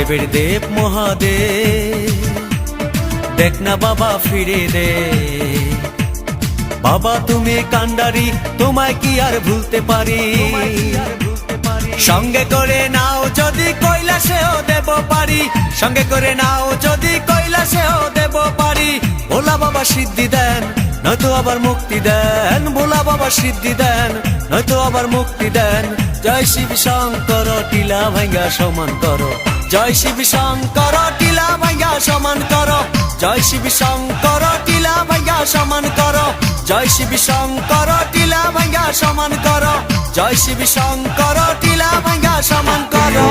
দেবের দেব মহাদেব, দেখ না বাবা ফিরে দে। বাবা তুমি কান্ডারি, তোমায় কি আর ভুলতে পারি? সঙ্গে করে নাও যদি কৈলাসেও দেব পারি, সঙ্গে করে নাও যদি কৈলাসেও দেব পারি। ভোলা বাবা সিদ্ধি দেন, নয়তো আবার মুক্তি দেন। ভোলা বাবা সিদ্ধি দেন, নয়তো আবার মুক্তি দেন। জয় শিব শঙ্কর, টিলা ভাঙ্গা সমান করো। জয় শিব শঙ্কর, টিলা ভাঙ্গা সমান করো। জয় শিব শঙ্কর, টিলা ভাঙ্গা সমান করো। জয় শিব শঙ্কর, টিলা ভাঙ্গা সমান করো। জয় শিব শঙ্কর, টিলা ভাঙ্গা সমান করো।